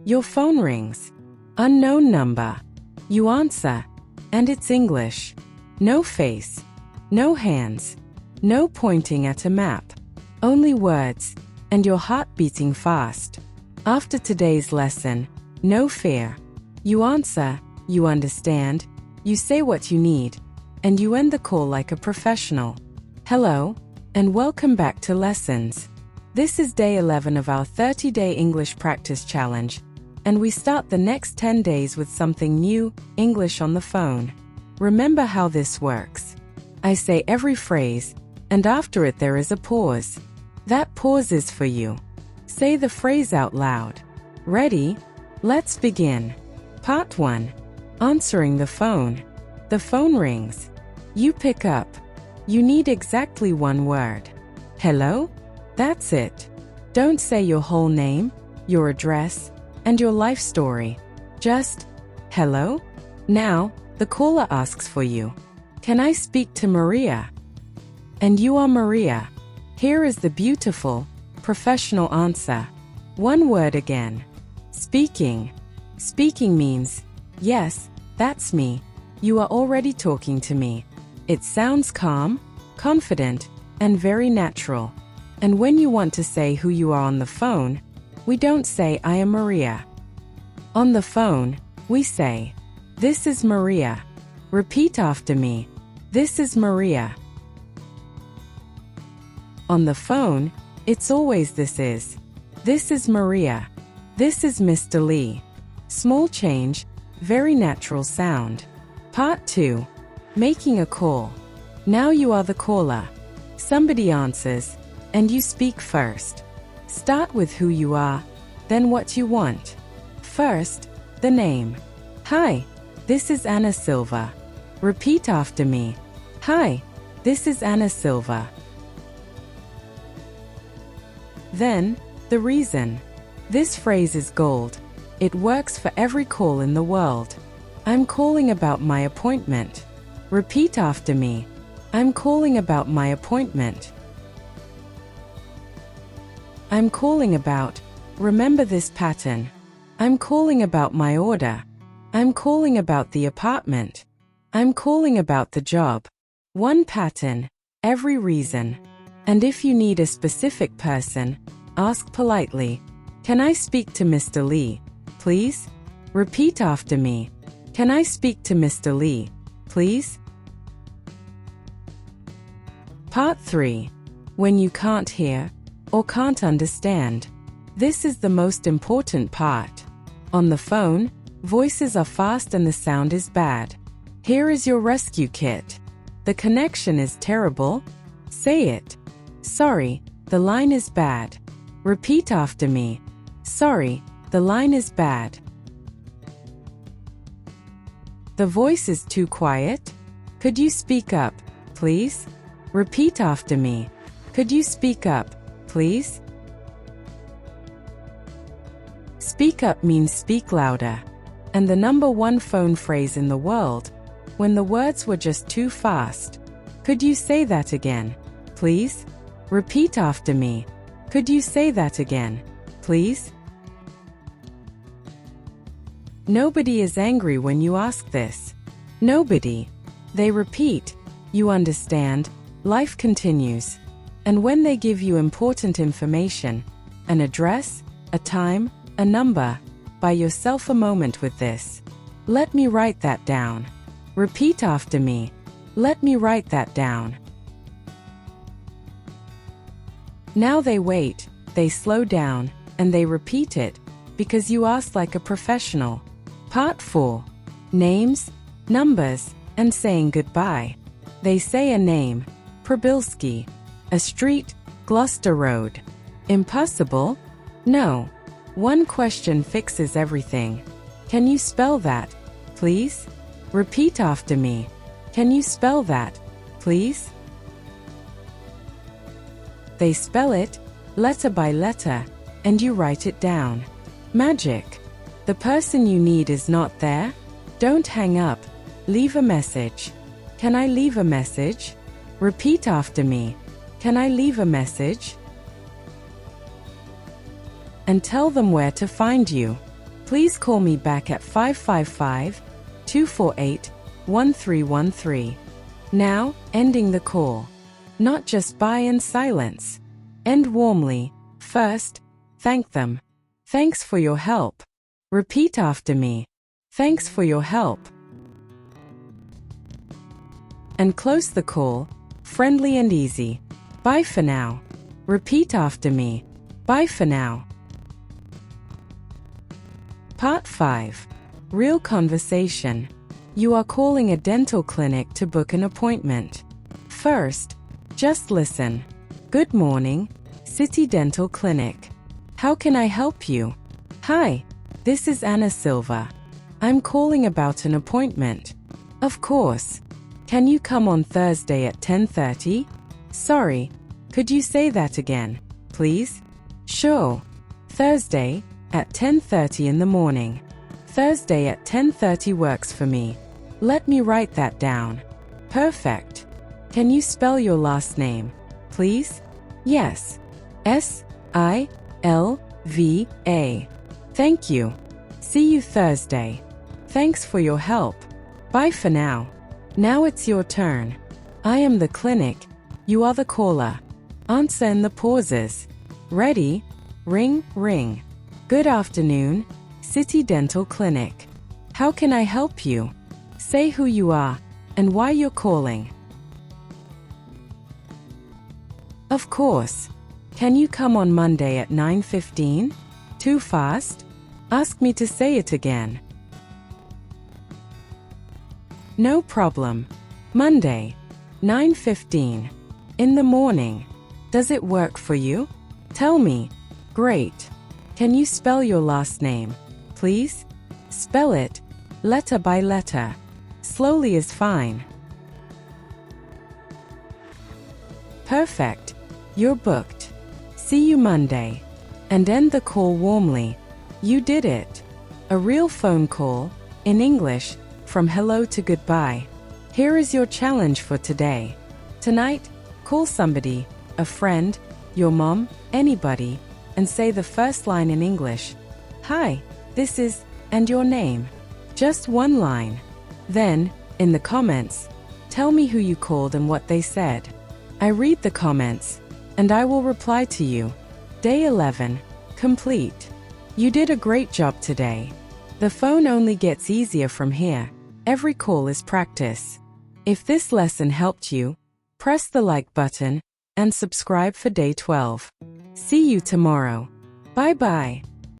Your phone rings. Unknown number. You answer. And it's English. No face. No hands. No pointing at a map. Only words. And your heart beating fast. After today's lesson, no fear. You answer, you understand, you say what you need, and you end the call like a professional. Hello, and welcome back to Lessons. This is day 11 of our 30-day English practice challenge, and we start the next 10 days with something new, English on the phone. Remember how this works. I say every phrase, and after it there is a pause. That pause is for you. Say the phrase out loud. Ready? Let's begin. Part 1. Answering the phone. The phone rings. You pick up. You need exactly one word. Hello? That's it. Don't say your whole name, your address, and your life story. Just, hello? Now, the caller asks for you. Can I speak to Maria? And you are Maria. Here is the beautiful, professional answer. One word again. Speaking. Speaking means, yes, that's me. You are already talking to me. It sounds calm, confident, and very natural. And when you want to say who you are on the phone, we don't say I am Maria. On the phone, we say, this is Maria. Repeat after me. This is Maria. On the phone, it's always this is. This is Maria. This is Mr. Lee. Small change, very natural sound. Part 2. Making a call. Now you are the caller. Somebody answers, and you speak first. Start with who you are, then what you want. First, the name. Hi, this is Anna Silva. Repeat after me. Hi, this is Anna Silva. Then, the reason. This phrase is gold. It works for every call in the world. I'm calling about my appointment. Repeat after me. I'm calling about my appointment. I'm calling about. Remember this pattern. I'm calling about my order. I'm calling about the apartment. I'm calling about the job. One pattern, every reason. And if you need a specific person, ask politely. Can I speak to Mr. Lee, please? Repeat after me. Can I speak to Mr. Lee, please? Part 3. When you can't hear or can't understand. This is the most important part. On the phone, voices are fast and the sound is bad. Here is your rescue kit. The connection is terrible. Say it. Sorry, the line is bad. Repeat after me. Sorry, the line is bad. The voice is too quiet. Could you speak up, please? Repeat after me. Could you speak up, please? Speak up means speak louder. And the #1 phone phrase in the world, when the words were just too fast. Could you say that again, please? Repeat after me. Could you say that again, please? Nobody is angry when you ask this. Nobody. They repeat. You understand. Life continues. And when they give you important information, an address, a time, a number, buy yourself a moment with this. Let me write that down. Repeat after me. Let me write that down. Now they wait, they slow down, and they repeat it, because you asked like a professional. Part 4. Names, numbers, and saying goodbye. They say a name, Probilski. A street, Gloucester Road. Impossible? No. One question fixes everything. Can you spell that, please? Repeat after me. Can you spell that, please? They spell it, letter by letter, and you write it down. Magic. The person you need is not there? Don't hang up. Leave a message. Can I leave a message? Repeat after me. Can I leave a message? And tell them where to find you. Please call me back at 555-248-1313. Now, ending the call. Not just bye in silence. End warmly. First, thank them. Thanks for your help. Repeat after me. Thanks for your help. And close the call. Friendly and easy. Bye for now. Repeat after me. Bye for now. Part 5. Real conversation. You are calling a dental clinic to book an appointment. First, just listen. Good morning, City Dental Clinic. How can I help you? Hi, this is Anna Silva. I'm calling about an appointment. Of course. Can you come on Thursday at 10:30? Sorry, could you say that again, please? Sure. Thursday at 10:30 in the morning. Thursday at 10:30 works for me. Let me write that down. Perfect. Can you spell your last name, please? Yes. S-I-L-V-A. Thank you. See you Thursday. Thanks for your help. Bye for now. Now it's your turn. I am the clinic. You are the caller. Answer in the pauses. Ready? Ring, ring. Good afternoon, City Dental Clinic. How can I help you? Say who you are and why you're calling. Of course. Can you come on Monday at 9:15? Too fast? Ask me to say it again. No problem. Monday, 9:15. In the morning. Does it work for you? Tell me. Great. Can you spell your last name, please? Spell it, letter by letter. Slowly is fine. Perfect. You're booked. See you Monday. And end the call warmly. You did it. A real phone call, in English, from hello to goodbye. Here is your challenge for today. Tonight, call somebody, a friend, your mom, anybody, and say the first line in English. Hi, this is, and your name. Just one line. Then, in the comments, tell me who you called and what they said. I read the comments, and I will reply to you. Day 11. Complete. You did a great job today. The phone only gets easier from here. Every call is practice. If this lesson helped you, press the like button and subscribe for day 12. See you tomorrow. Bye-bye.